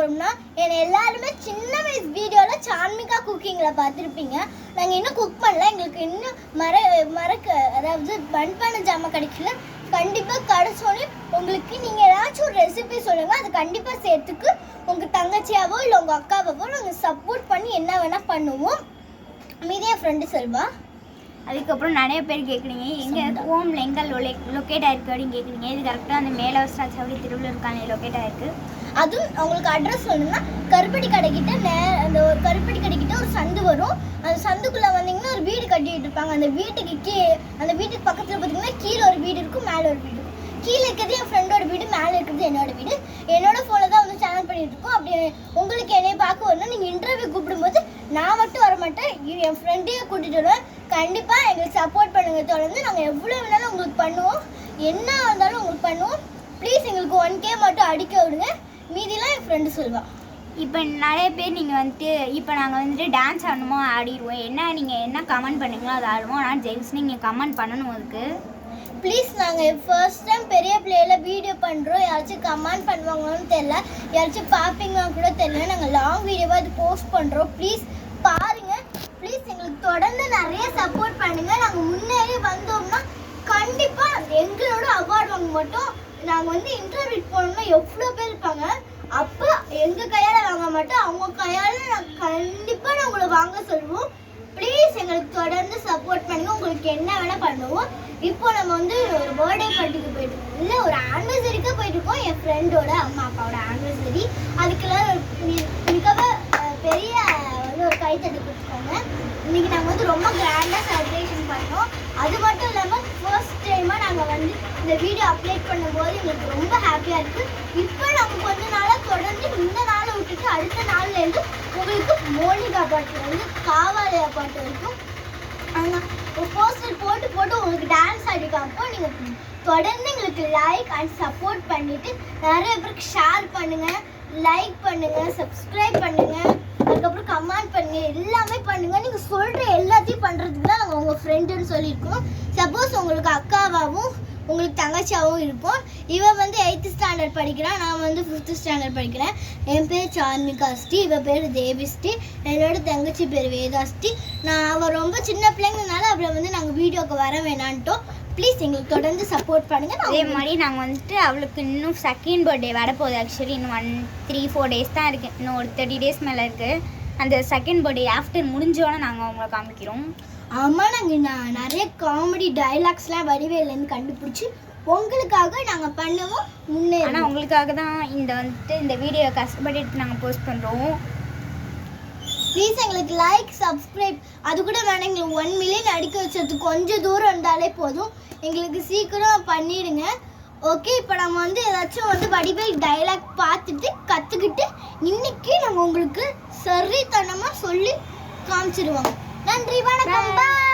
போகிறோம்னா எல்லாருமே சின்ன வயசு வீடியோவில் சான்மிகா குக்கிங்கில் பார்த்துருப்பீங்க. நாங்கள் இன்னும் குக் பண்ணல, எங்களுக்கு இன்னும் அதாவது பன் பண்ண ஜாமான் கிடைக்கல. கண்டிப்பாக கிடைச்சோன்னே உங்களுக்கு நீங்கள் ஏதாச்சும் ஒரு ரெசிபி சொல்லுங்கள், அது கண்டிப்பாக சேர்த்துக்கு உங்கள் தங்கச்சியாவோ இல்லை உங்கள் அக்காவோ நாங்கள் சப்போர்ட் பண்ணி என்ன வேணால் பண்ணுவோம். மீதியா ஃப்ரெண்டு செல்வா. அதுக்கப்புறம் நிறைய பேர் கேட்குறீங்க எங்கள் ஹோமில் எங்கே லொக்கேட் ஆகிருக்கு அப்படின்னு கேட்குறீங்க. இது கரெக்டாக அந்த மேலவசா சவுடி திருவள்ளூருக்கான லொக்கேட் ஆகிருக்கு. அதுவும் அவங்களுக்கு அட்ரஸ் சொல்லணும்னா கருப்பட்டி கடைக்கிட்ட அந்த ஒரு கருப்பட்டி கடைக்கிட்ட ஒரு சந்து வரும். அந்த சந்துக்குள்ளே வந்தீங்கன்னா ஒரு வீடு கட்டிட்டு இருப்பாங்க. அந்த வீட்டுக்கு பக்கத்தில் பார்த்தீங்கன்னா கீழே ஒரு வீடு இருக்கும், மேலே ஒரு வீடு இருக்கும். கீழே இருக்கிறது என் ஃப்ரெண்டோட வீடு, மேலே இருக்கிறது என்னோட வீடு. என்னோட ஃபோனில் தான் வந்து சேனல் பண்ணிட்டு இருக்கோம். அப்படி உங்களுக்கு என்னைய பார்க்க வரணும், நீங்கள் இன்டர்வியூ கூப்பிடும்போது நான் மட்டும் வர மாட்டேன், என் ஃப்ரெண்டையே கூட்டிகிட்டு வருவேன். கண்டிப்பாக எங்களுக்கு சப்போர்ட் பண்ணுங்கள். தொடர்ந்து நாங்கள் எவ்வளோ வேணாலும் உங்களுக்கு பண்ணுவோம், என்ன வந்தாலும் உங்களுக்கு பண்ணுவோம். ப்ளீஸ் எங்களுக்கு 1K மட்டும் அடிக்க விடுங்க, மீதிலாம் என் ஃப்ரெண்டு சொல்லுவாள். இப்போ நிறைய பேர் நீங்கள் வந்துட்டு இப்போ நாங்கள் வந்துட்டு டான்ஸ் ஆடணுமோ ஆடிடுவோம், நீங்கள் என்ன கமெண்ட் பண்ணுங்களோ அதை ஆடுவோம். ஆனால் ஜெயிம்ஸ் நீங்கள் கமெண்ட் பண்ணணும். அதுக்கு ப்ளீஸ் நாங்கள் ஃபர்ஸ்ட் டைம் பெரிய பிளேயில் வீடியோ பண்ணுறோம். யாராச்சும் கமெண்ட் பண்ணுவாங்கன்னு தெரில, யாராச்சும் பார்ப்பீங்கன்னு கூட தெரில. நாங்கள் லாங் வீடியோவாக அது போஸ்ட் பண்ணுறோம். ப்ளீஸ் பாருங்கள். ப்ளீஸ் எங்களுக்கு தொடர்ந்து நிறைய சப்போர்ட் பண்ணுங்கள். நாங்கள் முன்னேறி வந்தோம்னா கண்டிப்பாக எங்களோட அவார்டு வாங்க மாட்டோம். நாங்கள் வந்து இன்டர்வியூ போனோம்னா எவ்வளோ பேர் இருப்பாங்க, அப்போ எங்கள் கையால் வாங்க மாட்டோம், அவங்க கையால் நாங்கள் கண்டிப்பாக நான் உங்களை வாங்க சொல்லுவோம். ப்ளீஸ் எங்களுக்கு தொடர்ந்து சப்போர்ட் பண்ணுங்கள். உங்களுக்கு என்ன வேணால் பண்ணுவோம். இப்போ நம்ம வந்து ஒரு பர்த்டே பார்ட்டிக்கு போயிட்டுருக்கோம், இல்லை ஒரு ஆனிவர்சரிக்காக போயிட்டுருக்கோம். என் ஃப்ரெண்டோட அம்மா அப்பாவோட ஆனிவர்சரி. அதுக்கெல்லாம் மிகவும் பெரிய வந்து ஒரு கைத்தட்டு கொடுத்துருக்கோங்க. இன்றைக்கி நாங்கள் வந்து ரொம்ப கிராண்டாக செலிப்ரேஷன் பண்ணோம். அது மட்டும் இல்லாமல் ஃபர்ஸ்ட் டைமாக நாங்கள் வந்து இந்த வீடியோ அப்லோட் பண்ணும்போது எங்களுக்கு ரொம்ப ஹாப்பியாக இருக்குது. இப்போ நாங்கள் கொஞ்ச நாளாக தொடர்ந்து இந்த நாளை விட்டுட்டு அடுத்த நாள்லேருந்து உங்களுக்கு மோனிகா பாட்டு வந்து காவாலயா பாட்டு வரைக்கும் நாங்கள் போஸ்டர் போட்டு உங்களுக்கு டான்ஸ் ஆடி காமிப்போம். நீங்கள் தொடர்ந்து எங்களுக்கு லைக் அண்ட் சப்போர்ட் பண்ணிவிட்டு நிறைய பேருக்கு ஷேர் பண்ணுங்கள், லைக் பண்ணுங்கள், சப்ஸ்கிரைப் பண்ணுங்கள், அதுக்கப்புறம் கமெண்ட் பண்ணுங்கள், எல்லாமே பண்ணுங்கள். நீங்கள் சொல்கிற எல்லாத்தையும் பண்ணுறதுக்கு தான் நாங்கள் உங்கள் ஃப்ரெண்டுன்னு சொல்லியிருக்கோம். சப்போஸ் உங்களுக்கு அக்காவாகவும் உங்களுக்கு தங்கச்சியாகவும் இருக்கும். இவன் வந்து 8th ஸ்டாண்டர்ட் படிக்கிறான், நான் வந்து 5th ஸ்டாண்டர்ட் படிக்கிறேன். என் பேர் சான்மிகா ஸ்ரீ, இவன் பேர் தேவிஸ்ரீ, என்னோட தங்கச்சி பேர் வேதாஸ்ரீ. அவள் ரொம்ப சின்ன பிள்ளைங்கனால அவளை வந்து நாங்கள் வீடியோக்கு வர வேணான்ட்டோம். ப்ளீஸ் எங்களுக்கு தொடர்ந்து சப்போர்ட் பண்ணுங்கள். அதே மாதிரி நாங்கள் வந்துட்டு அவளுக்கு இன்னும் செகண்ட் பர்த்டே வரப்போகுது. ஆக்சுவலி இன்னும் 3-4 டேஸ் தான் இருக்குது, இன்னும் ஒரு 30 டேஸ் மேலே இருக்குது. அந்த செகண்ட் பர்த்டே ஆஃப்டர் முடிஞ்சோன்னே நாங்கள் அவங்கள காமிக்கிறோம். ஆமாம், நாங்கள் நிறைய காமெடி டைலாக்ஸ்லாம் வடிவேலேருந்து கண்டுபிடிச்சி உங்களுக்காக நாங்கள் பண்ணுவோம். ஆனால் உங்களுக்காக தான் இந்த வீடியோ கஷ்டப்பட்டு எடுத்து நாங்கள் போஸ்ட் பண்ணுறோம். ப்ளீஸ் எங்களுக்கு லைக் சப்ஸ்கிரைப் அது கூட வேணாம். எங்களுக்கு 1 மில்லியன் அடிக்க வச்சதுக்கு கொஞ்சம் தூரம் இருந்தாலே போதும். எங்களுக்கு சீக்கிரம் பண்ணிடுங்க. ஓகே, இப்போ நம்ம வந்து ஏதாச்சும் வந்து வடிவேல் டைலாக் பார்த்துட்டு கற்றுக்கிட்டு இன்றைக்கி நாங்கள் உங்களுக்கு சரித்தனமாக சொல்லி காமிச்சிடுவோம். நன்றி, வணக்கம்.